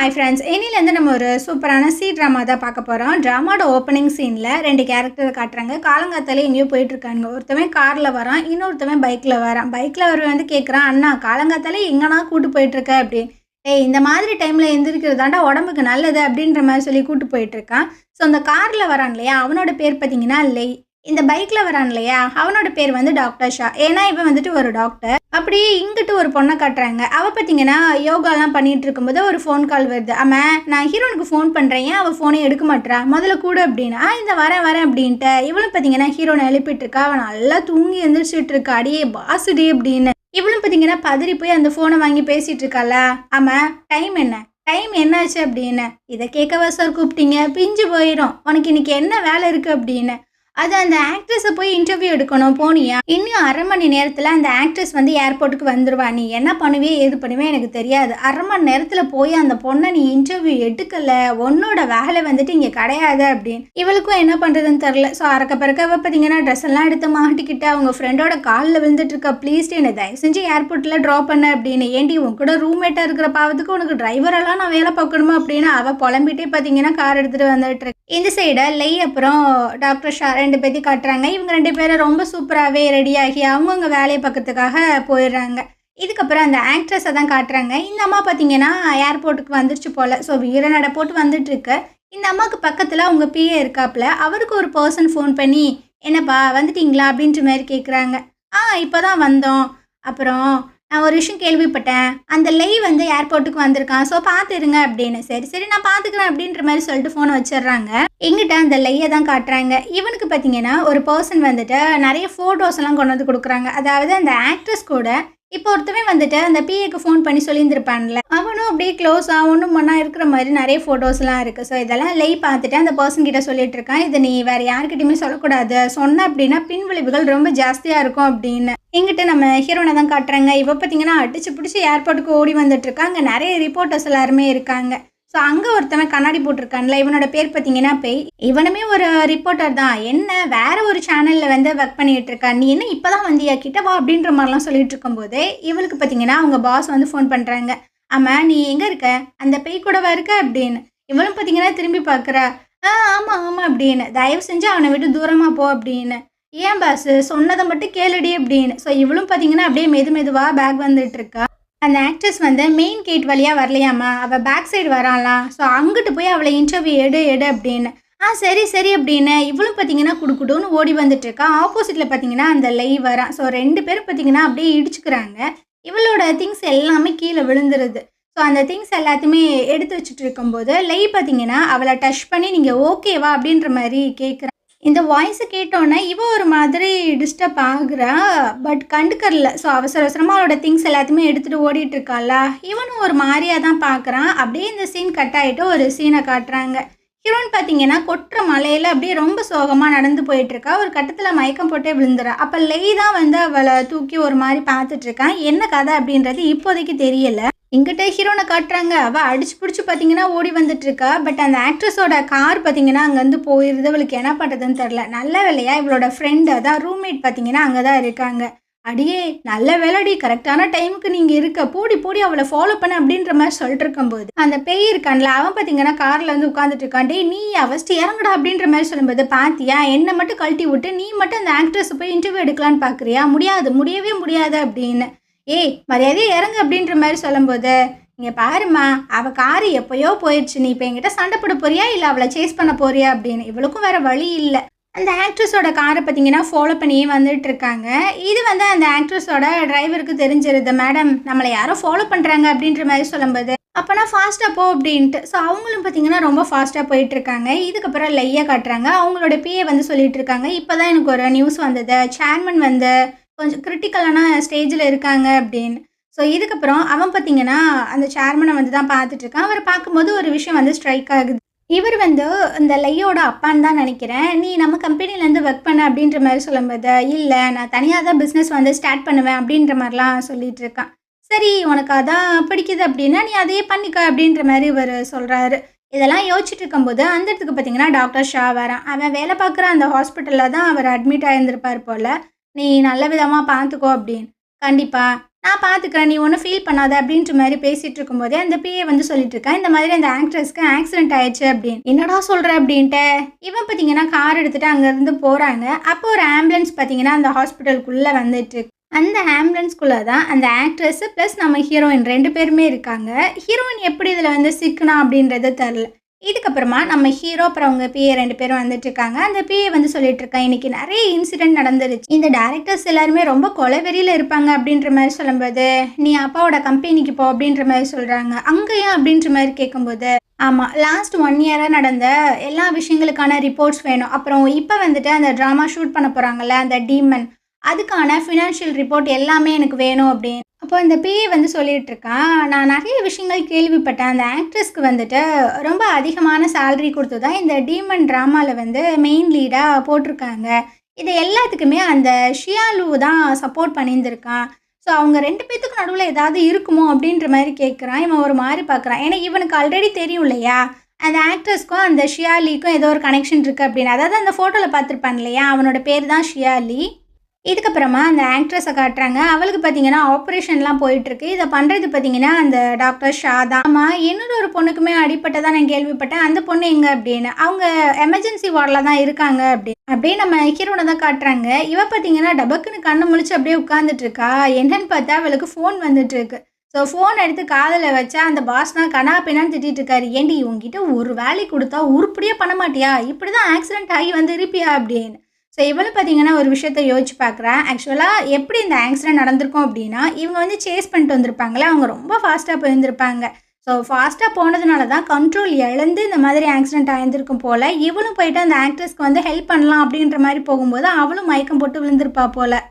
Hi friends, இன்னிலேருந்து நம்ம ஒரு சூப்பரான ட்ராமா தான் பார்க்க போகிறோம். ட்ராமாவோட ஓப்பனிங் சீனில் 2 கேரக்டரை காட்டுறாங்க. காலங்காத்தாலே எங்கேயோ போயிட்டுருக்காங்க. ஒருத்தவன் காரில் வரான், இன்னொருத்தவன் பைக்கில் வரான். பைக்கில் வரவன் வந்து கேட்குறான், அண்ணா காலங்காத்தாலே எங்கண்ணா கூட்டு போயிட்டுருக்க அப்படின்னு. ஏய், இந்த மாதிரி டைமில் எந்திரிக்கிறதாண்டா உடம்புக்கு நல்லது அப்படின்ற மாதிரி சொல்லி கூட்டு போயிட்டுருக்கான். ஸோ அந்த காரில் வரான் இல்லையா, அவனோட பேர் பார்த்தீங்கன்னா லை. இந்த பைக்கில் வரான் இல்லையா, அவனோட பேர் வந்து டாக்டர் ஷா. ஏன்னா இவன் வந்துட்டு ஒரு டாக்டர். அப்படியே இங்கிட்டு ஒரு பொண்ணை காட்டுறாங்க. அவள் பார்த்தீங்கன்னா யோகாலாம் பண்ணிட்டு இருக்கும்போது ஒரு ஃபோன் கால் வருது. ஆமாம், நான் ஹீரோனுக்கு ஃபோன் பண்ணுறேன், ஏன் அவள் ஃபோனே எடுக்க மாட்டேறா, முதல்ல கூட அப்படின்னா இந்த வரேன் அப்படின்ட்டு இவளும் பார்த்தீங்கன்னா ஹீரோனை எழுப்பிட்டு இருக்கா. அவன் நல்லா தூங்கி எந்திரிச்சிட்டு இருக்கா. அடியே பாசுடி அப்படின்னு இவளும் பார்த்தீங்கன்னா பதறி போய் அந்த ஃபோனை வாங்கி பேசிகிட்டு இருக்காள. ஆமாம், டைம் என்னாச்சு அப்படின்னு. இதை கேட்கவா சார் கூப்பிட்டீங்க, பிஞ்சு போயிடும், உனக்கு இன்னைக்கு என்ன வேலை இருக்குது அப்படின்னு. அது அந்த ஆக்ட்ரஸை போய் இன்டர்வியூ எடுக்கணும், போனியா? இன்னும் 1/2 மணி நேரத்தில் அந்த ஆக்ட்ரஸ் வந்து ஏர்போர்ட்டுக்கு வந்துடுவா. நீ என்ன பண்ணுவே ஏது பண்ணுவே எனக்கு தெரியாது. 1/2 மணி நேரத்தில் போய் அந்த பொண்ணை நீ இன்டர்வியூ எடுக்கலை, உன்னோட வேலை வந்துட்டு இங்கே கிடையாது அப்படின்னு. இவளுக்கும் என்ன பண்ணுறதுன்னு தெரில. ஸோ அறக்க பறக்க பார்த்தீங்கன்னா ட்ரெஸ் எல்லாம் எடுத்து மாட்டிக்கிட்டு அவங்க ஃப்ரெண்டோட காலில் விழுந்துட்டு இருக்கா. ப்ளீஸ் என்னை தயவு செஞ்சு ஏர்போர்ட்டில் ட்ராப் பண்ண அப்படின்னு. ஏண்டி உன் கூட ரூம்மேட்டாக இருக்கிற பாவத்துக்கு உனக்கு டிரைவரெல்லாம் நான் வேலை பார்க்கணுமா அப்படின்னு அவள் புலம்பிட்டே பார்த்தீங்கன்னா கார் எடுத்துகிட்டு வந்துட்டு இருக்கு. இந்த சைடை லை அப்புறம் டாக்டர் ஷா 2 பேர்த்தையும் காட்டுறாங்க. இவங்க 2 பேரும் ரொம்ப சூப்பராகவே ரெடியாகி அவங்கவுங்க வேலையை பார்க்கறதுக்காக போயிடுறாங்க. இதுக்கப்புறம் அந்த ஆக்ட்ரஸை தான் காட்டுறாங்க. இந்த அம்மா பார்த்தீங்கன்னா ஏர்போர்ட்டுக்கு வந்துருச்சு போல். ஸோ வீர நட போட்டு வந்துட்டுருக்கு. இந்த அம்மாவுக்கு பக்கத்தில் அவங்க பிஏ இருக்காப்புல. அவருக்கு ஒரு பர்சன் ஃபோன் பண்ணி, என்னப்பா வந்துட்டிங்களா அப்படின்ற மாதிரி கேட்குறாங்க. இப்போ தான் வந்தோம். அப்புறம் நான் ஒரு விஷயம் கேள்விப்பட்டேன், அந்த லை வந்து ஏர்போர்ட்டுக்கு வந்திருக்கான், ஸோ பார்த்துருங்க அப்படின்னு. சரி நான் பார்த்துக்கிறேன் அப்படின்ற மாதிரி சொல்லிட்டு ஃபோனை வச்சிடுறாங்க. எங்கிட்ட அந்த லையை தான் காட்டுறாங்க. இவனுக்கு பார்த்தீங்கன்னா ஒரு பர்சன் வந்துட்டு நிறைய ஃபோட்டோஸ் எல்லாம் கொண்டு வந்து கொடுக்குறாங்க. அதாவது அந்த ஆக்ட்ரஸ் கூட இப்போ ஒருத்தவன் வந்துட்டு அந்த பிஏக்கு ஃபோன் பண்ணி சொல்லியிருந்திருப்பான்ல, அவனும் அப்படியே க்ளோஸாக ஒன்றும் ஒன்றா இருக்கிற மாதிரி நிறைய ஃபோட்டோஸ்லாம் இருக்குது. ஸோ இதெல்லாம் லை பார்த்துட்டு அந்த பர்சன் கிட்ட சொல்லிட்டு இருக்கான், இதை நீ வேறு யாருக்கிட்டையுமே சொல்லக்கூடாது, சொன்ன அப்படின்னா பின்விளைவுகள் ரொம்ப ஜாஸ்தியாக இருக்கும் அப்படின்னு. எங்கிட்ட நம்ம ஹீரோனை தான் காட்டுறாங்க. இவ பார்த்தீங்கன்னா அடிச்சு பிடிச்சி ஏர்போர்ட்டுக்கு ஓடி வந்துட்டுருக்கா. அங்கே நிறைய ரிப்போர்ட்டர்ஸ் எல்லாருமே இருக்காங்க. ஸோ அங்கே ஒருத்தவன் கண்ணாடி போட்டிருக்கான்ல, இவனோட பேர் பார்த்தீங்கன்னா பேய். இவனுமே ஒரு ரிப்போர்ட்டர் தான். என்ன வேற ஒரு சேனலில் வந்து ஒர்க் பண்ணிகிட்டு இருக்கான், நீ என்ன இப்போ தான் வந்தியா, கிட்ட வா அப்படின்ற மாதிரிலாம் சொல்லிட்டு இருக்கும்போதே இவளுக்கு பார்த்தீங்கன்னா அவங்க பாஸ் வந்து ஃபோன் பண்ணுறாங்க. ஆமாம், நீ எங்கே இருக்க, அந்த பேய் கூடவா இருக்க அப்படின்னு. இவளும் பார்த்தீங்கன்னா திரும்பி பார்க்குறா. ஆமாம் அப்படின்னு. தயவு செஞ்சு அவனை விட்டு தூரமாக போ அப்படின்னு. ஏன் பாஸ், சொன்னதை மட்டும் கேளுடி அப்படின்னு. ஸோ இவளும் பார்த்தீங்கன்னா அப்படியே மெதுவாக பேக் வந்துட்டு இருக்கா. அந்த ஆக்ட்ரஸ் வந்து மெயின் கேட் வழியாக வரலையாம்மா, அவள் பேக் சைடு வராலாம். ஸோ அங்கிட்டு போய் அவளை இன்டர்வியூ எடு அப்படின்னு. சரி அப்படின்னு இவளும் பார்த்தீங்கன்னா குடுக்குடுன்னு ஓடி வந்துட்டுருக்கா. ஆப்போசிட்டில் பார்த்தீங்கன்னா அந்த லை வரான். ஸோ 2 பேரும் பார்த்தீங்கன்னா அப்படியே இடிச்சுக்கிறாங்க. இவளோட திங்ஸ் எல்லாமே கீழே விழுந்துருது. ஸோ அந்த திங்ஸ் எல்லாத்தையுமே எடுத்து வச்சுட்டு இருக்கும்போது லை பார்த்தீங்கன்னா அவளை டச் பண்ணி நீங்கள் ஓகேவா அப்படின்ற மாதிரி கேட்குறான். இந்த வாய்ஸை கேட்டோன்னே இவ ஒரு மாதிரி டிஸ்டர்ப் ஆகுறா, பட் கண்டுக்கறல. ஸோ அவசரமாக அவளோட திங்ஸ் எல்லாத்தையுமே எடுத்துகிட்டு ஓடிட்டு இருக்காளா. இவனும் ஒரு மாதிரியாக தான் பார்க்குறான். அப்படியே இந்த சீன் கட் ஆகிட்டு ஒரு சீனை காட்டுறாங்க. ஹீரோன் பார்த்தீங்கன்னா கொட்டுற மலையில் அப்படியே ரொம்ப சோகமாக நடந்து போயிட்டுருக்கா. ஒரு கட்டத்தில் மயக்கம் போட்டே விழுந்துறா. அப்போ லை தான் வந்து அவளை தூக்கி ஒரு மாதிரி பார்த்துட்ருக்கான். என்ன கதை அப்படின்றது இப்போதைக்கு தெரியலை. இங்கிட்ட ஹீரோனை காட்டுறாங்க. அவள் அடிச்சு பிடிச்சி பார்த்தீங்கன்னா ஓடி வந்துட்டுருக்கா. பட் அந்த ஆக்ட்ரஸோட கார் பார்த்தீங்கன்னா அங்கேருந்து போயிடுது. அவளுக்கு என்ன பண்ணுறதுன்னு தெரில. நல்ல வேலையா இவளோட ஃப்ரெண்டு அதான் ரூம்மேட் பார்த்தீங்கன்னா அங்கே தான் இருக்காங்க. அடியே நல்ல வேலைடி, கரெக்டான டைமுக்கு நீங்கள் இருக்க, போடி அவளை ஃபாலோ பண்ண அப்படின்ற மாதிரி சொல்லிட்டு இருக்கும்போது அந்த பேய் இருக்கான்ல, அவன் பார்த்தீங்கன்னா காரில் வந்து உட்காந்துட்டு இருக்கான். டே நீ ஃபஸ்ட்டு இறங்குடா அப்படின்ற மாதிரி சொல்லும்போது, பார்த்தியா என்னை மட்டும் கழட்டி விட்டு நீ மட்டும் அந்த ஆக்ட்ரஸை போய் இன்டர்வியூ எடுக்கலான்னு பார்க்குறியா, முடியவே முடியாது அப்படின்னு. ஏய் மரியாதையே இறங்கு அப்படின்ற மாதிரி சொல்லும்போது, இங்கே பாருமா அவள் காரு எப்போயோ போயிடுச்சு, நீ இப்போ என்கிட்ட சண்டை போட போறியா இல்லை அவளை சேஸ் பண்ண போறியா அப்படின்னு. இவளுக்கும் வேறு வழி இல்லை. அந்த ஆக்ட்ரஸோட காரை பார்த்தீங்கன்னா ஃபாலோ பண்ணியே வந்துட்டு இருக்காங்க. இது வந்து அந்த ஆக்ட்ரஸோட டிரைவருக்கு தெரிஞ்சிருது. மேடம் நம்மளை யாரோ ஃபாலோ பண்ணுறாங்க அப்படின்ற மாதிரி சொல்லும்போது, அப்போனா ஃபாஸ்ட்டாக போ அப்படின்ட்டு. ஸோ அவங்களும் பார்த்தீங்கன்னா ரொம்ப ஃபாஸ்ட்டாக போயிட்டுருக்காங்க. இதுக்கப்புறம் லையாக காட்டுறாங்க. அவங்களோட பிஏ வந்து சொல்லிட்டு இருக்காங்க, இப்போ தான் எனக்கு ஒரு நியூஸ் வந்தது, சேர்மன் வந்து கொஞ்சம் கிரிட்டிக்கலான ஸ்டேஜில் இருக்காங்க அப்படின்னு. ஸோ இதுக்கப்புறம் அவன் பார்த்தீங்கன்னா அந்த சேர்மனை வந்து தான் பார்த்துட்ருக்கான். அவரை பார்க்கும்போது ஒரு விஷயம் வந்து ஸ்ட்ரைக் ஆகுது. இவர் வந்து இந்த லையோட அப்பான்னு தான் நினைக்கிறேன். நீ நம்ம கம்பெனிலேருந்து ஒர்க் பண்ண அப்படின்ற மாதிரி சொல்லும்போது, இல்லை நான் தனியாக தான் பிஸ்னஸ் வந்து ஸ்டார்ட் பண்ணுவேன் அப்படின்ற மாதிரிலாம் சொல்லிட்டு இருக்கான். சரி உனக்கு அதான் பிடிக்குது அப்படின்னா நீ அதையே பண்ணிக்க அப்படின்ற மாதிரி இவர் சொல்கிறாரு. இதெல்லாம் யோசிச்சுட்டு இருக்கும்போது அந்த இடத்துக்கு பார்த்தீங்கன்னா டாக்டர் ஷா வரான். அவன் வேலை பார்க்குற அந்த ஹாஸ்பிட்டலில் தான் அவர் அட்மிட் ஆகியிருந்திருப்பார் போல். நீ நல்ல விதமாக பார்த்துக்கோ அப்படின்னு. கண்டிப்பாக நான் பார்த்துக்கிறேன், நீ ஒன்றும் ஃபீல் பண்ணாத அப்படின்ற மாதிரி பேசிட்டு இருக்கும்போதே அந்த பிஏ வந்து சொல்லிட்டு இருக்கேன், இந்த மாதிரி அந்த ஆக்ட்ரஸ்க்கு ஆக்சிடென்ட் ஆயிடுச்சு அப்படின்னு. என்னடா சொல்ற அப்படின்ட்டு இவன் பார்த்தீங்கன்னா கார் எடுத்துட்டு அங்கேருந்து போகிறாங்க. அப்போ ஒரு ஆம்புலன்ஸ் பார்த்தீங்கன்னா அந்த ஹாஸ்பிட்டலுக்குள்ளே வந்துட்டு இருக்கு. அந்த ஆம்புலன்ஸ்குள்ளே தான் அந்த ஆக்ட்ரஸ் ப்ளஸ் நம்ம ஹீரோயின் 2 பேருமே இருக்காங்க. ஹீரோயின் எப்படி இதில் வந்து சிக்கனா அப்படின்றது தெரில. இதுக்கப்புறமா நம்ம ஹீரோ அப்புறம் அவங்க பிஏ 2 பேரும் வந்துட்டு இருக்காங்க. அந்த பிஏ வந்து சொல்லிட்டு இருக்கா, இன்னைக்கு நிறைய இன்சிடென்ட் நடந்துருச்சு, இந்த டேரக்டர்ஸ் எல்லாருமே ரொம்ப கொலைவெறியில் இருப்பாங்க அப்படின்ற மாதிரி சொல்லும்போது, நீ அப்பாவோட கம்பெனிக்கு போ அப்படின்ற மாதிரி சொல்கிறாங்க. அங்கேயா அப்படின்ற மாதிரி கேட்கும்போது, ஆமாம், லாஸ்ட் 1 இயராக நடந்த எல்லா விஷயங்களுக்கான ரிப்போர்ட்ஸ் வேணும். அப்புறம் இப்போ வந்துட்டு அந்த ட்ராமா ஷூட் பண்ண போகிறாங்கல்ல அந்த டீமன், அதுக்கான ஃபினான்ஷியல் ரிப்போர்ட் எல்லாமே எனக்கு வேணும் அப்படின்னு. அப்போ இந்த பிஏ வந்து சொல்லிட்டு இருக்கான், நான் நிறைய விஷயங்கள் கேள்விப்பட்டேன், அந்த ஆக்ட்ரஸ்க்கு வந்துட்டு ரொம்ப அதிகமான சேலரி கொடுத்து தான் இந்த டீமன் ட்ராமாவில் வந்து மெயின் லீடாக போட்டிருக்காங்க. இது எல்லாத்துக்குமே அந்த ஷியாலு தான் சப்போர்ட் பண்ணியிருந்திருக்கான். ஸோ அவங்க 2 பேத்துக்கு நடுவில் ஏதாவது இருக்குமோ அப்படின்ற மாதிரி கேட்குறான். இவன் ஒரு மாதிரி பார்க்குறான், ஏன்னா இவனுக்கு ஆல்ரெடி தெரியும் இல்லையா அந்த ஆக்ட்ரஸ்க்கும் அந்த ஷியாலிக்கும் ஏதோ ஒரு கனெக்ஷன் இருக்குது அப்படின்னு. அதாவது அந்த ஃபோட்டோவில் பார்த்துருப்பான் இல்லையா, அவனோட பேர் தான் ஷியாலி. இதுக்கப்புறமா அந்த ஆக்ட்ரஸை காட்டுறாங்க. அவளுக்கு பார்த்தீங்கன்னா ஆப்ரேஷன்லாம் போயிட்டுருக்கு. இதை பண்ணுறது பார்த்தீங்கன்னா அந்த டாக்டர் ஷா தான். ஆமாம், இன்னொரு ஒரு பொண்ணுக்குமே அடிப்பட்டதான் நான் கேள்விப்பட்டேன், அந்த பொண்ணு எங்கே அப்படின்னு. அவங்க எமர்ஜென்சி வார்டில் தான் இருக்காங்க அப்படியே நம்ம ஹீரோனை தான் காட்டுறாங்க. இவ பார்த்தீங்கன்னா டபக்குன்னு கண்ணை முழிச்சு அப்படியே உட்காந்துட்டு இருக்கா. என்னன்னு பார்த்தா அவளுக்கு ஃபோன் வந்துட்டு இருக்கு. ஸோ ஃபோன் எடுத்து காதில் வச்சா அந்த பாஸ்னா கனா பின்னான்னு திட்டிட்டு இருக்காரு, ஏண்டி உங்ககிட்ட ஒரு வேலை கொடுத்தா உருப்படியாக பண்ண மாட்டியா, இப்படி தான் ஆக்சிடென்ட் ஆகி வந்து இருப்பியா அப்படின்னு. ஸோ இவளும் பார்த்தீங்கன்னா ஒரு விஷயத்த யோசிச்சு பார்க்குறேன். ஆக்சுவலாக எப்படி இந்த ஆக்சிடென்ட் நடந்திருக்கும் அப்படின்னா, இவங்க வந்து சேஸ் பண்ணிட்டு வந்திருப்பாங்களே, அவங்க ரொம்ப ஃபாஸ்ட்டாக போயிருந்திருப்பாங்க. ஸோ ஃபாஸ்ட்டாக போனதுனால தான் கண்ட்ரோல் இழந்து இந்த மாதிரி ஆக்சிடென்ட் ஆயிருந்திருக்கும் போல். இவளும் போயிட்டு அந்த ஆக்ட்ரஸ்க்கு வந்து ஹெல்ப் பண்ணலாம் அப்படின்ற மாதிரி போகும்போது அவளும் மயக்கம் போட்டு விழுந்திருப்பா போல்.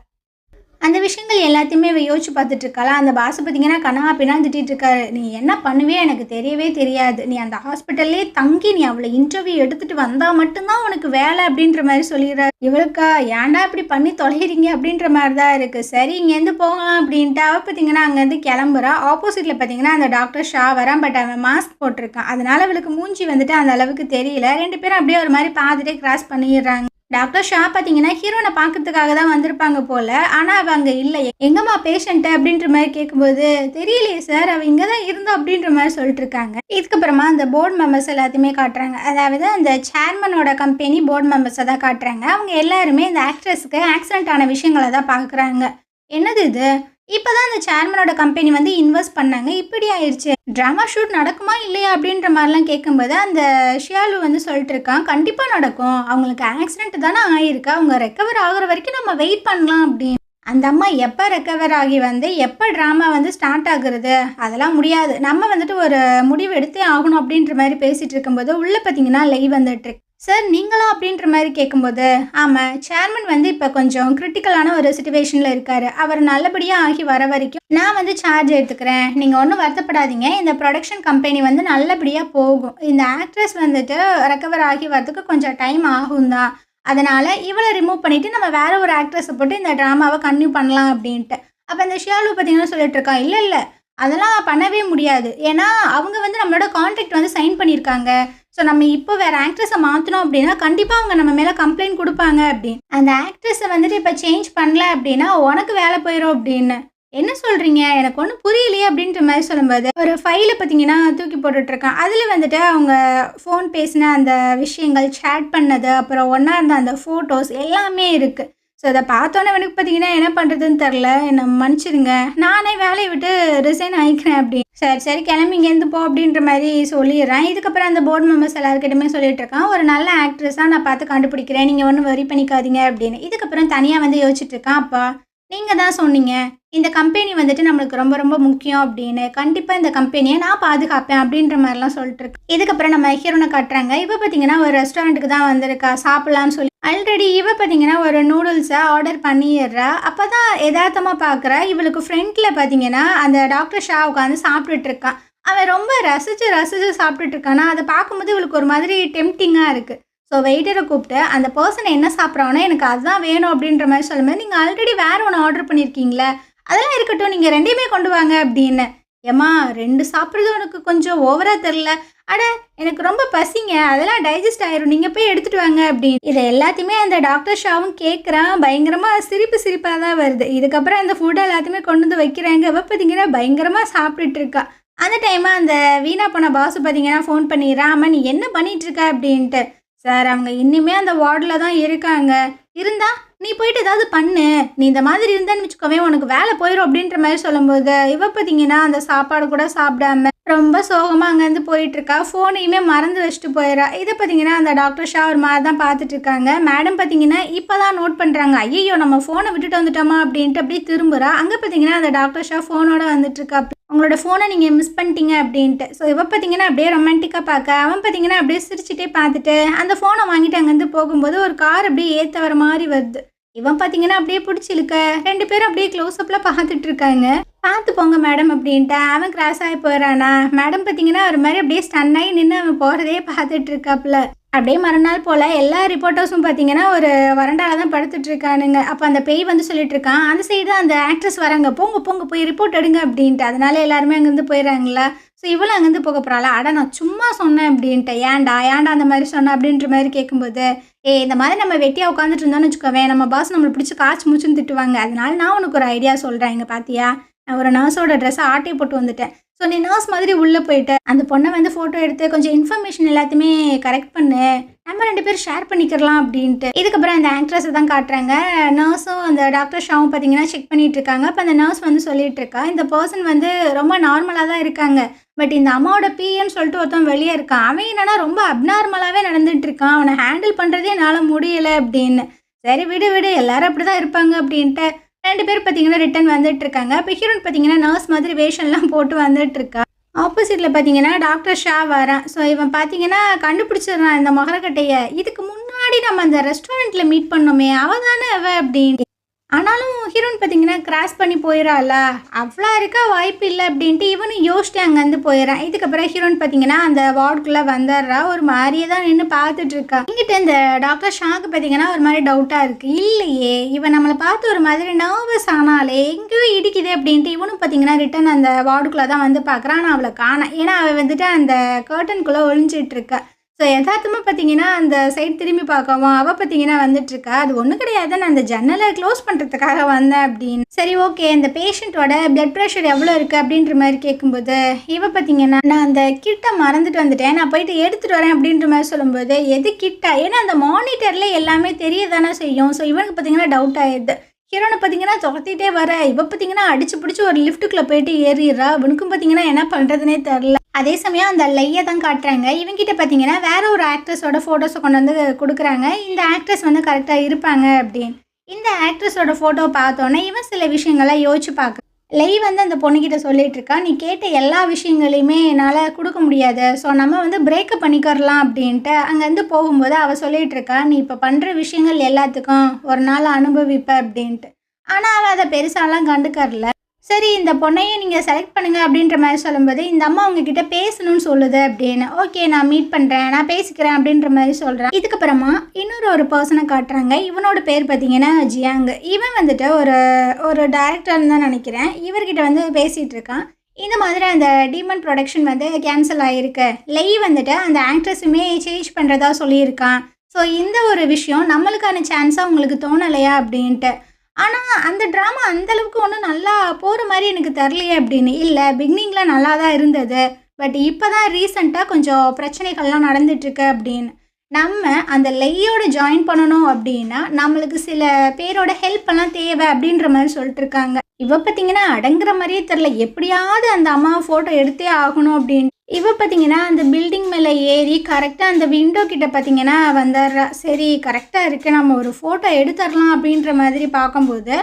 அந்த விஷயங்கள் எல்லாத்தையுமே இவ யோசிச்சு பார்த்துட்டு இருக்காளா. அந்த பாஸ் பார்த்தீங்கன்னா கண்ணா பின்னான்னு திட்டிட்டு இருக்காரு, நீ என்ன பண்ணுவே எனக்கு தெரியவே தெரியாது, நீ அந்த ஹாஸ்பிட்டல்லே தங்கி நீ அவளை இன்டர்வியூ எடுத்துகிட்டு வந்தால் மட்டும்தான் உனக்கு வேலை அப்படின்ற மாதிரி சொல்லிடுறாரு. இவளுக்கா ஏன்டா இப்படி பண்ணி தொலைகிறீங்க அப்படின்ற மாதிரி தான் இருக்குது. சரி இங்கேருந்து போகலாம் அப்படின்ட்டு அவள் பார்த்தீங்கன்னா அங்கேருந்து கிளம்புறா. ஆப்போசிட்டில் பார்த்தீங்கன்னா அந்த டாக்டர் ஷா வரான். பட் அவன் மாஸ்க் போட்டிருக்கான், அதனால அவளுக்கு மூஞ்சி வந்துட்டு அந்த அளவுக்கு தெரியல. 2 பேரும் அப்படியே ஒரு மாதிரி பார்த்துட்டே கிராஸ் பண்ணிடுறாங்க. டாக்டர் ஷா பார்த்தீங்கன்னா ஹீரோனை பார்க்கறதுக்காக தான் வந்திருப்பாங்க போல். ஆனால் அவள் அங்கே இல்லை. எங்கம்மா பேஷண்ட்டு அப்படின்ற மாதிரி கேட்கும்போது, தெரியலையே சார், அவள் இங்கே தான் இருந்தோம் அப்படின்ற மாதிரி சொல்லிட்டு இருக்காங்க. இதுக்கப்புறமா அந்த போர்டு மெம்பர்ஸ் எல்லாத்தையுமே காட்டுறாங்க. அதாவது அந்த சேர்மனோட கம்பெனி போர்டு மெம்பர்ஸை தான் காட்டுறாங்க. அவங்க எல்லாருமே இந்த ஆக்ட்ரஸுக்கு ஆக்சிடென்ட் ஆன விஷயங்களை தான் பார்க்குறாங்க. என்னது இது, இப்போ தான் அந்த சேர்மனோட கம்பெனி வந்து இன்வெஸ்ட் பண்ணாங்க, இப்படி ஆயிடுச்சு, ட்ராமா ஷூட் நடக்குமா இல்லையா அப்படின்ற மாதிரிலாம் கேட்கும்போது அந்த ஷியாலு வந்து சொல்லிட்டு இருக்கான், கண்டிப்பாக நடக்கும், அவங்களுக்கு ஆக்சிடென்ட் தானே ஆகிருக்கு, அவங்க ரெக்கவர் ஆகிற வரைக்கும் நம்ம வெயிட் பண்ணலாம் அப்படின்னு. அந்த அம்மா எப்போ ரெக்கவர் ஆகி வந்து எப்போ ட்ராமா வந்து ஸ்டார்ட் ஆகுறது, அதெல்லாம் முடியாது, நம்ம வந்துட்டு ஒரு முடிவு எடுத்தே ஆகணும் அப்படின்ற மாதிரி பேசிகிட்டு இருக்கும்போது உள்ளே பார்த்தீங்கன்னா லைவ் வந்துட்டுருக்கு. சார் நீங்களா அப்படின்ற மாதிரி கேட்கும்போது, ஆமாம், சேர்மன் வந்து இப்போ கொஞ்சம் கிரிட்டிக்கலான ஒரு சுச்சுவேஷனில் இருக்கார், அவர் நல்லபடியாக ஆகி வர வரைக்கும் நான் வந்து சார்ஜ் எடுத்துக்கிறேன், நீங்கள் ஒன்றும் வருத்தப்படாதீங்க, இந்த ப்ரொடக்ஷன் கம்பெனி வந்து நல்லபடியாக போகும், இந்த ஆக்ட்ரஸ் வந்துட்டு ரெக்கவர் ஆகி வரதுக்கு கொஞ்சம் டைம் ஆகும் தான், அதனால் இவளை ரிமூவ் பண்ணிவிட்டு நம்ம வேறு ஒரு ஆக்ட்ரஸை போட்டு இந்த ட்ராமாவை கன்டினியூ பண்ணலாம் அப்படின்ட்டு. அப்போ இந்த ஷியாலு பார்த்தீங்கன்னா சொல்லிட்டு இருக்கான், இல்லை அதெல்லாம் பண்ணவே முடியாது, ஏன்னா அவங்க வந்து நம்மளோட கான்ட்ராக்ட் வந்து சைன் பண்ணியிருக்காங்க, ஸோ நம்ம இப்போ வேறு ஆக்ட்ரஸை மாற்றினோம் அப்படின்னா கண்டிப்பாக அவங்க நம்ம மேலே கம்ப்ளைண்ட் கொடுப்பாங்க அப்படின்னு. அந்த ஆக்ட்ரஸை வந்துட்டு இப்போ சேஞ்ச் பண்ணல அப்படின்னா உனக்கு வேலை போயிடும் அப்படின்னு. என்ன சொல்கிறீங்க, எனக்கு ஒன்றும் புரியலையே அப்படின்ற மாதிரி சொல்லும்போது ஒரு ஃபைலை பார்த்தீங்கன்னா தூக்கி போட்டுட்ருக்கான். அதில் வந்துட்டு அவங்க ஃபோன் பேசின அந்த விஷயங்கள், சேட் பண்ணது, அப்புறம் ஒன்றா இருந்த அந்த ஃபோட்டோஸ் எல்லாமே இருக்குது. ஸோ அதை பார்த்தோன்னே எனக்கு பார்த்தீங்கன்னா என்ன பண்ணுறதுன்னு தெரில, என்னை மன்னிச்சிடுங்க, நானே வேலையை விட்டு ரிசைன் ஆகிக்கிறேன் அப்படின்னு. சரி கிளம்பி இங்கேருந்து போ அப்படின்ற மாதிரி சொல்லிடுறேன். இதுக்கப்புறம் அந்த போர்டு மெம்பர்ஸ் எல்லாருக்கிட்டுமே சொல்லிட்டு இருக்கான், ஒரு நல்ல ஆக்ட்ரஸாக நான் பார்த்து கண்டுபிடிக்கிறேன், நீங்கள் ஒன்றும் வரி பண்ணிக்காதீங்க அப்படின்னு. இதுக்கப்புறம் தனியாக வந்து யோசிச்சுட்டு இருக்கான், அப்பா நீங்கள் தான் சொன்னீங்க இந்த கம்பெனி வந்துட்டு நம்மளுக்கு ரொம்ப ரொம்ப முக்கியம் அப்படின்னு, கண்டிப்பாக இந்த கம்பெனியை நான் பாதுகாப்பேன் அப்படின்ற மாதிரிலாம் சொல்லிட்டு இருக்கு. இதுக்கப்புறம் நம்ம ஹீரோனை காட்டுறாங்க. இப்போ பார்த்தீங்கன்னா ஒரு ரெஸ்டாரண்ட்டுக்கு தான் வந்திருக்கா சாப்பிட்லான்னு சொல்லி. ஆல்ரெடி இவ பார்த்தீங்கன்னா ஒரு நூடுல்ஸை ஆர்டர் பண்ணிடுறா. அப்போ தான் யதார்த்தமாக பார்க்குறா, இவளுக்கு ஃப்ரெண்டில் பார்த்தீங்கன்னா அந்த டாக்டர் ஷா உட்காந்து சாப்பிட்டுட்டு இருக்கான். அவன் ரொம்ப ரசித்து சாப்பிட்டுட்டு இருக்கானா, அதை பார்க்கும்போது இவளுக்கு ஒரு மாதிரி டெம்டிங்காக இருக்குது. ஸோ வெயிட்டரை கூப்பிட்டு அந்த பர்சன் என்ன சாப்பிட்றானோ எனக்கு அதுதான் வேணும் அப்படின்ற மாதிரி சொல்லும்போது, நீங்கள் ஆல்ரெடி வேறு ஒன்று ஆர்டர் பண்ணியிருக்கீங்களே, அதெல்லாம் இருக்கட்டும், நீங்கள் 2யுமே கொண்டு வாங்க அப்படின்னு. ஏம்மா 2 சாப்பிடுறது உனக்கு கொஞ்சம் ஓவரா தெரியல? அட எனக்கு ரொம்ப பசிங்க. அதெல்லாம் டைஜஸ்ட் ஆயிரும். நீங்க போய் எடுத்துட்டு வாங்க அப்படின்னு. இத எல்லாத்தையுமே அந்த டாக்டர் ஷாவும் கேட்குறான். பயங்கரமா சிரிப்பா தான் வருது. இதுக்கப்புறம் அந்த ஃபுட் எல்லாத்தையுமே கொண்டு வந்து வைக்கிறாங்க. இவ பார்த்தீங்கன்னா பயங்கரமா சாப்பிட்டுட்டு இருக்கா. அந்த டைமு அந்த வீணா போன பாஸ் பார்த்தீங்கன்னா ஃபோன் பண்ணிடுறான். "ஆமா நீ என்ன பண்ணிட்டு இருக்க?" அப்படின்ட்டு. "சார் அவங்க இன்னுமே அந்த வார்டுல தான் இருக்காங்க. இருந்தா நீ போயிட்டு ஏதாவது பண்ணு. நீ இந்த மாதிரி இருந்தேன்னு வச்சுக்கோவேன் உனக்கு வேலை போயிரும்." அப்படின்ற மாரி சொல்லும்போது, இவ பார்த்தீங்கன்னா அந்த சாப்பாடு கூட சாப்பிடாம ரொம்ப சோகமா அங்கேருந்து போயிட்டுருக்கா. ஃபோனையுமே மறந்து வச்சுட்டு போயிறா. இத பார்த்தீங்கன்னா அந்த டாக்டர் ஷா ஒரு மாரி தான் பார்த்துட்டு இருக்காங்க. மேடம் பார்த்தீங்கன்னா இப்ப தான் நோட் பண்றாங்க. "ஐயய்யோ! நம்ம ஃபோன விட்டுட்டு வந்துட்டோமா?" அப்படின்ட்டு அப்படியே திரும்புறா. அங்க பார்த்தீங்கன்னா அந்த டாக்டர் ஷா ஃபோனோட வந்துட்டுருக்கா. "உங்களோட ஃபோன நீங்க மிஸ் பண்ணிட்டீங்க" அப்படின்ட்டு. ஸோ இவ பார்த்தீங்கன்னா அப்படியே ரொமான்டிக்கா பார்க்க, அவன் பார்த்தீங்கன்னா அப்படியே சிரிச்சுட்டே பார்த்துட்டு அந்த ஃபோன வாங்கிட்டு அங்கேருந்து போகும்போது ஒரு கார் அப்படியே ஏத்த வர மாரி வருது. இவன் பார்த்தீங்கன்னா அப்படியே புடிச்சு இழுக்க, 2 பேரும் அப்படியே க்ளோஸ் அப்ல பார்த்துட்டு இருக்காங்க. "பார்த்து போங்க மேடம்" அப்படின்ட்டு அவன் கிராஸ் ஆகி போயிறானா. மேடம் பார்த்தீங்கன்னா ஒரு மாரி அப்படியே ஸ்டன் ஆகி நின்னு அவன் போறதையே பார்த்துட்டு இருக்காப்புல. அப்படியே மறுநாள் போல எல்லா ரிப்போர்ட்டர்ஸும் பார்த்தீங்கன்னா ஒரு வராண்டால தான் படுத்துட்டு இருக்கானுங்க. அப்ப அந்த பேய் வந்து சொல்லிட்டு இருக்கான், அந்த சைடு அந்த ஆக்ட்ரஸ் வராங்க. "போங்க போங்க போய் ரிப்போர்ட் எடுங்க" அப்படின்ட்டு. அதனால எல்லாருமே அங்கேருந்து போயிறாங்களா. ஸோ இவளும் அங்கேருந்து போக போறாளா. "அட நான் சும்மா சொன்னேன்" அப்படின்ட்டு. "ஏன்டா ஏன்டா அந்த மாரி சொன்ன?" அப்படின்ற மாரி கேட்கும்போது, இந்த மாதிரி நம்ம வெட்டியா உட்காந்துட்டு இருந்தோம்னு வச்சுக்கோவேன், நம்ம பாஸ் நம்மள பிடிச்சு காச்சு மூச்சுன்னு திட்டுவாங்க. அதனால நான் உனக்கு ஒரு ஐடியா சொல்றேன். இங்க பார்த்தியா? நான் ஒரு நர்ஸோட ட்ரெஸ்ஸ ஆட்டை போட்டு வந்துட்டேன். ஸோ நீ நர்ஸ் மாதிரி உள்ள போயிட்டு, அந்த பொண்ண வந்து ஃபோட்டோ எடுத்து கொஞ்சம் இன்ஃபர்மேஷன் எல்லாத்தையுமே கரெக்ட் பண்ணு. நம்ம 2 பேரும் ஷேர் பண்ணிக்கிறலாம் அப்படின்ட்டு. இதுக்கப்புறம் அந்த ஆக்ட்ரஸ தான் காட்டுறாங்க. நர்ஸும் அந்த டாக்டர் ஷாவும் பார்த்தீங்கன்னா செக் பண்ணிட்டு இருக்காங்க. அப்ப அந்த நர்ஸ் வந்து சொல்லிட்டு இருக்கா, இந்த பெர்சன் வந்து ரொம்ப நார்மலா தான் இருக்காங்க. பட் இந்த அம்மாவோட பிஎன்னு சொல்லிட்டு ஒருத்தன் வெளியே இருக்கான். அவன் என்னன்னா ரொம்ப அப்நார்மலாவே நடந்துட்டு இருக்கான். அவனை ஹேண்டில் பண்றதே என்னால முடியல அப்படின்னு. சரி விடு விடு எல்லாரும் அப்படிதான் இருப்பாங்க அப்படின்ட்டு 2 பேர் பார்த்தீங்கன்னா ரிட்டர்ன் வந்துட்டு இருக்காங்க. அப்ப ஹீரோயின் பார்த்தீங்கன்னா நர்ஸ் மாதிரி வேஷம்லாம் போட்டு வந்துட்டு இருக்கா. ஆப்போசிட்ல பார்த்தீங்கன்னா டாக்டர் ஷா வரான். ஸோ இவன் பார்த்தீங்கன்னா கண்டுபிடிச்சிடுறான் இந்த மொகரக்கட்டைய. இதுக்கு முன்னாடி நம்ம அந்த ரெஸ்டாரண்ட்ல மீட் பண்ணோமே அவ தானே அவ அப்படின்னு. ஆனாலும் ஹீரோயின் பார்த்தீங்கன்னா கிராஸ் பண்ணி போயிடறாளா, அவ்வளோ இருக்கா வாய்ப்பு இல்லை அப்படின்ட்டு இவனும் யோசிச்சுட்டு அங்கேருந்து போயிடறான். இதுக்கப்புறம் ஹீரோயின் பார்த்தீங்கன்னா அந்த வார்டுக்குள்ளே வந்துடுறா. ஒரு மாதிரியே தான் நின்று பார்த்துட்டு இருக்கா. இங்கிட்ட இந்த டாக்டர் ஷாக்கு பார்த்தீங்கன்னா ஒரு மாதிரி டவுட்டாக இருக்குது. இல்லையே இவன் நம்மளை பார்த்து ஒரு மாதிரி நர்வஸ் ஆனாலே எங்கேயோ இடிக்குது அப்படின்ட்டு இவனும் பார்த்தீங்கன்னா ரிட்டன் அந்த வார்டுக்குள்ளே தான் வந்து பார்க்குறான். ஆனால் அவளை காணோம். ஏன்னா அவள் வந்துட்டு அந்த கர்டனுக்குள்ளே ஒளிஞ்சிட்டு இருக்கா. ஸோ யதார்த்தமாக பார்த்தீங்கன்னா அந்த சைடு திரும்பி பார்க்கவும் அவள் பார்த்தீங்கன்னா வந்துட்டுருக்கா. அது ஒன்றும் கிடையாது, நான் அந்த ஜன்னலை க்ளோஸ் பண்ணுறதுக்காக வந்தேன் அப்படின்னு. சரி ஓகே, இந்த பேஷண்ட்டோட பிளட் ப்ரெஷர் எவ்வளோ இருக்குது அப்படின்ற மாதிரி கேட்கும்போது இவ பார்த்தீங்கன்னா நான் அந்த கிட்டை மறந்துட்டு வந்துட்டேன், நான் போயிட்டு எடுத்துகிட்டு வரேன் அப்படின்ற மாதிரி சொல்லும்போது எது கிட்டா, ஏன்னா அந்த மானிட்டரில் எல்லாமே தெரிய தானே செய்யும். ஸோ இவனுக்கு பார்த்தீங்கன்னா டவுட் ஆயிடுது. ஹீரோனை பார்த்தீங்கன்னா துரத்திட்டே வர, இவ பார்த்தீங்கன்னா அடிச்சு பிடிச்சி ஒரு லிஃப்ட்டுக்குள்ளே போயிட்டு ஏறிடுறா. இவனுக்கும் பார்த்தீங்கன்னா என்ன பண்ணுறதுனே தெரில. அதே சமயம் அந்த லையை தான் காட்டுறாங்க. இவங்கிட்ட பார்த்தீங்கன்னா வேற ஒரு ஆக்ட்ரஸோட ஃபோட்டோஸை கொண்டு வந்து கொடுக்குறாங்க. இந்த ஆக்ட்ரஸ் வந்து கரெக்டாக இருப்பாங்க அப்படின்னு. இந்த ஆக்ட்ரஸோட ஃபோட்டோ பார்த்தோன்னே இவன் சில விஷயங்களை யோசிச்சு பார்க்க. லை வந்து அந்த பொண்ணுக்கிட்ட சொல்லிட்டு இருக்கா, நீ கேட்ட எல்லா விஷயங்களையுமே என்னால் கொடுக்க முடியாது. ஸோ நம்ம வந்து பிரேக்கப் பண்ணிக்கிறலாம் அப்படின்ட்டு அங்கேருந்து போகும்போது அவள் சொல்லிட்டு இருக்கா, நீ இப்போ பண்ணுற விஷயங்கள் எல்லாத்துக்கும் ஒரு நாள் அனுபவிப்ப அப்படின்ட்டு. ஆனால் அவள் அதை பெருசாலாம் கண்டுக்கறல. சரி இந்த பொண்ணையே நீங்கள் செலக்ட் பண்ணுங்கள் அப்படின்ற மாதிரி சொல்லும்போது இந்த அம்மா உங்ககிட்ட பேசணும்னு சொல்லுது அப்படின்னு. ஓகே நான் மீட் பண்ணுறேன், நான் பேசிக்கிறேன் அப்படின்ற மாதிரி சொல்கிறேன். இதுக்கப்புறமா ஒரு பர்சனை காட்டுறாங்க. இவனோட பேர் பார்த்தீங்கன்னா ஜியாங். இவன் வந்துட்டு ஒரு டைரக்டர்னு தான் நினைக்கிறேன். இவர்கிட்ட வந்து பேசிகிட்டு இருக்கான். இந்த மாதிரி அந்த டீமன் ப்ரொடக்ஷன் வந்து கேன்சல் ஆகிருக்கு. லை வந்துட்டு அந்த ஆக்ட்ரஸுமே சேஞ்ச் பண்ணுறதா சொல்லியிருக்கான். ஸோ இந்த ஒரு விஷயம் நம்மளுக்கான சான்ஸாக உங்களுக்கு தோணலையா அப்படின்ட்டு. ஆனால் அந்த ட்ராமா அந்தளவுக்கு ஒன்றும் நல்லா போகிற மாதிரி எனக்கு தரலையே அப்படின்னு. இல்லை பிகினிங்கில் நல்லா தான் இருந்தது, பட் இப்போ தான் ரீசெண்டாக கொஞ்சம் பிரச்சனைகள்லாம் நடந்துட்டுருக்கு அப்படின்னு. நம்ம அந்த லையோட ஜாயின் பண்ணணும் அப்படின்னா நம்மளுக்கு சில பேரோட ஹெல்ப் எல்லாம் தேவை அப்படின்ற மாதிரி சொல்லிட்டு இருக்காங்க. இவ பார்த்தீங்கன்னா அடங்குற மாதிரியே தெரில, எப்படியாவது அந்த அம்மாவை ஃபோட்டோ எடுத்தே ஆகணும் அப்படின்னு. இவ பார்த்தீங்கன்னா அந்த பில்டிங் மேலே ஏறி கரெக்டாக அந்த விண்டோ கிட்ட பார்த்தீங்கன்னா வந்துடுறா. சரி கரெக்டாக இருக்குது, நம்ம ஒரு ஃபோட்டோ எடுத்துடலாம் அப்படின்ற மாதிரி பார்க்கும்போது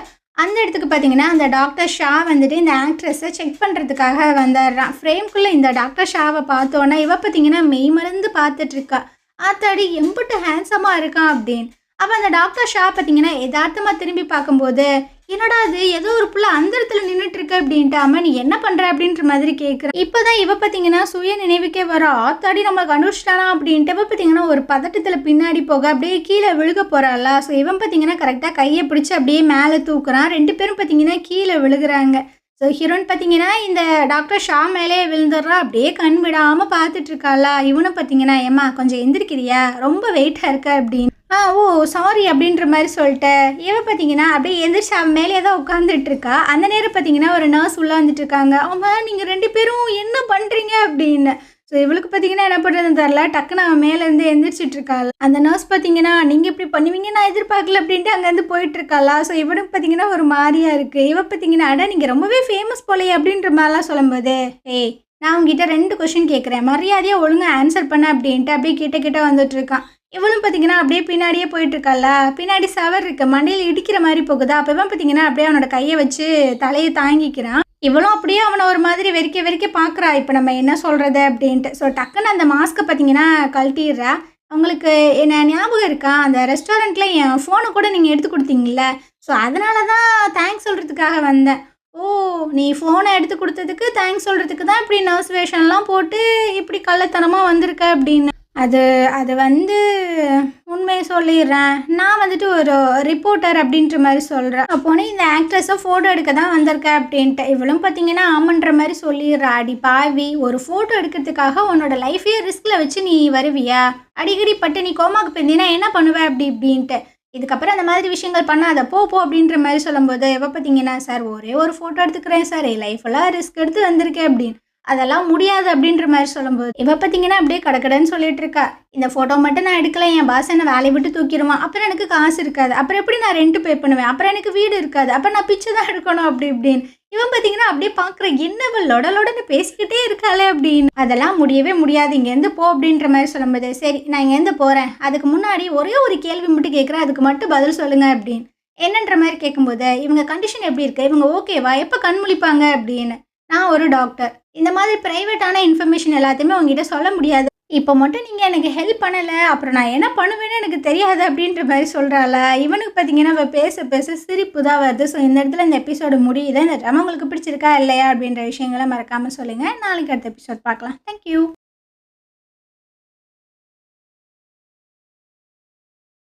அந்த இடத்துக்கு பார்த்தீங்கன்னா அந்த டாக்டர் ஷா வந்துட்டு இந்த ஆக்ட்ரஸை செக் பண்ணுறதுக்காக வந்துடுறான். ஃப்ரேம்குள்ளே இந்த டாக்டர் ஷாவை பார்த்தோன்னா இவ பார்த்தீங்கன்னா மெய் மறந்து பார்த்துட்ருக்கா. ஆத்தாடி எம்பிட்டு ஹேண்ட்ஸமாக இருக்கான் அப்படின்னு. அப்போ அந்த டாக்டர் ஷா பார்த்தீங்கன்னா யதார்த்தமாக திரும்பி பார்க்கும்போது என்னடா அது ஏதோ ஒரு புள்ள அந்த இடத்துல நின்றுட்டு இருக்கு அப்படின்ட்டு. அம்மா நீ என்ன பண்ணுற அப்படின்ற மாதிரி கேட்குறேன். இப்போ தான் இவ பார்த்தீங்கன்னா சுய நினைவுக்கே வர, ஆத்தாடி நம்ம கண்டுபிடிச்சிட்டானா அப்படின்ட்டு. இவ பார்த்தீங்கன்னா ஒரு பதட்டத்தில் பின்னாடி போக அப்படியே கீழே விழுக போகிறாளா. ஸோ இவன் பார்த்தீங்கன்னா கரெக்டாக கையை பிடிச்சி அப்படியே மேலே தூக்குறான். 2 பேரும் பார்த்தீங்கன்னா கீழே விழுகிறாங்க. ஸோ ஹீரோயின் பார்த்தீங்கன்னா, இந்த டாக்டர் ஷா மேலேயே விழுந்துடுறா. அப்படியே கண் விடாம பார்த்துட்டு இருக்காளா. இவனும் பார்த்தீங்கன்னா, "ஏம்மா கொஞ்சம் எந்திரிக்கிறியா? ரொம்ப வெயிட்டா இருக்க" அப்படின்னு. ஓ! சாரி அப்படின்ற மாரி சொல்லிட்டேன். இவ பார்த்தீங்கன்னா, அப்படியே எந்திரிச்சு அவன் மேலேயே தான் உட்காந்துட்டு இருக்கா. அந்த நேரம் பார்த்தீங்கன்னா, ஒரு நர்ஸ் உள்ள வந்துட்டு இருக்காங்க. "ஆமா, நீங்க 2 பேரும் என்ன பண்றீங்க?" அப்படின்னு. ஸோ இவளுக்கு பார்த்தீங்கன்னா என்ன பண்ணுறதுன்னு தெரில. டக்குனு அவன் மேலேருந்து எந்திரிச்சிட்டு இருக்காள். அந்த நர்ஸ் பார்த்தீங்கன்னா, "நீங்க இப்படி பண்ணுவீங்க நான் எதிர்பார்க்கல" அப்படின்ட்டு அங்கேருந்து போயிட்டு இருக்காளா. ஸோ இவனுக்கு பார்த்தீங்கன்னா ஒரு மாரியா இருக்கு. இவ பார்த்தீங்கன்னா, "அட நீங்க ரொம்பவே ஃபேமஸ் போலயே" அப்படின்ற மாரிலாம் சொல்லும்போது, "ஏய் நான் உன்கிட்ட 2 கொஸ்டின் கேட்குறேன். மரியாதையா ஒழுங்கா ஆன்சர் பண்ணு" அப்படின்ட்டு அப்படியே கிட்ட கிட்ட வந்துட்டு இருக்கான். இவளும் பார்த்தீங்கன்னா அப்படியே பின்னாடியே போயிட்டு இருக்காளா. பின்னாடி சவர் இருக்கு. மண்டையில இடிக்கிற மாரி போகுதா. அப்ப இவன் பார்த்தீங்கன்னா அப்படியே அவனோட கைய வச்சு தலைய தாங்கிக்கிறான். இவளும் அப்படியே அவன ஒரு மாதிரி வெறிக்க வெறிக்க பார்க்குறா. இப்ப நம்ம என்ன சொல்றது அப்படின்ட்டு. ஸோ டக்குன்னு அந்த மாஸ்க்க பார்த்தீங்கன்னா கழட்டிர்றா. உங்களுக்கு என்ன ஞாபகம் இருக்கா? அந்த ரெஸ்டாரண்ட்ல என் ஃபோன கூட நீங்க எடுத்து குடுத்தீங்கல்ல. ஸோ அதனால தான் தேங்க்ஸ் சொல்றதுக்காக வந்தேன். ஓ! நீ ஃபோன எடுத்து குடுத்ததுக்கு தேங்க்ஸ் சொல்றதுக்கு தான் இப்படி நர்ஸ் வேஷம்லாம் போட்டு இப்படி கள்ளத்தனமா வந்திருக்க அப்படின்னு. அது அது வந்து உண்மைய சொல்லிர்றேன். நான் வந்துட்டு ஒரு ரிப்போர்ட்டர் அப்படின்ற மாரி சொல்றேன். அப்போனே இந்த ஆக்ட்ரஸ ஃபோட்டோ எடுக்க தான் வந்திருக்க அப்படின்ட்டு. இவளும் பார்த்தீங்கன்னா ஆமான்ற மாரி சொல்லிர்றா. "அடி பாவி! ஒரு ஃபோட்டோ எடுக்கிறதுக்காக உன்னோட லைஃபையே ரிஸ்க்ல வச்சு நீ வருவியா? அடிக்கடி பட்டு நீ கோமாக்கு போயிருந்தீன்னா என்ன பண்ணுவ?" அப்படி இப்படின்ட்டு. "இதுக்கப்புறம் அந்த மாதிரி விஷயங்கள் பண்ணாத. போ போ" அப்படின்ற மாரி சொல்லும்போது, இவ பார்த்தீங்கன்னா, "சார் ஒரே ஒரு ஃபோட்டோ எடுத்துக்கிறேன் சார். என் லைஃபெல்லாம் ரிஸ்க் எடுத்து வந்திருக்கேன்" அப்படின்னு. "அதெல்லாம் முடியாது" அப்படின்ற மாரி சொல்லும்போது, இவ பார்த்தீங்கன்னா அப்படியே கடகடன்னு சொல்லிட்டு இருக்கா. "இந்த ஃபோட்டோ மட்டும் நான் எடுக்கல. என் பாஸ் என்ன வேலைய விட்டு தூக்கிருவான். அப்புறம் எனக்கு காசு இருக்காது. அப்புறம் எப்படி நான் ரெண்ட் பே பண்ணுவேன்? அப்புறம் எனக்கு வீடு இருக்காது. அப்ப நான் பிச்சை தான் எடுக்கணும்" அப்படி இப்படின்னு. இவன் பார்த்தீங்கன்னா அப்படியே பார்க்குற, "என்ன இவ லொட லொடன்னு பேசிக்கிட்டே இருக்காளே" அப்படின்னு. "அதெல்லாம் முடியவே முடியாது. இங்கேருந்து போ" அப்படின்ற மாரி சொல்லும்போது, "சரி நான் இங்கேருந்து போறேன். அதுக்கு முன்னாடி ஒரே ஒரு கேள்வி மட்டும் கேட்குறேன். அதுக்கு மட்டும் பதில் சொல்லுங்க" அப்படின்னு. என்னன்ற மாரி கேட்கும்போது, "இவங்க கண்டிஷன் எப்படி இருக்கு? இவங்க ஓகேவா? எப்ப கண் முழிப்பாங்க?" அப்படின்னு. "நான் ஒரு டாக்டர். இந்த மாதிரி பிரைவேட்டான இன்ஃபர்மேஷன் எல்லாத்தையுமே உங்ககிட்ட சொல்ல முடியாது. இப்போ மட்டும் நீங்க எனக்கு ஹெல்ப் பண்ணல, அப்புறம் நான் என்ன பண்ணுவேன்னு எனக்கு தெரியாது" அப்படின்ற மாரி சொல்றாளா. இவனுக்கு பார்த்தீங்கன்னா, அவ பேச பேச சிரிப்பு தான் வருது. ஸோ இந்த இடத்துல இந்த எபிசோடு முடியுது. இந்த ட்ராமா உங்களுக்கு பிடிச்சிருக்கா இல்லையா அப்படின்ற விஷயங்கள மறக்காம சொல்லுங்க. நாளைக்கு அடுத்த எபிசோட் பார்க்கலாம். Thank you.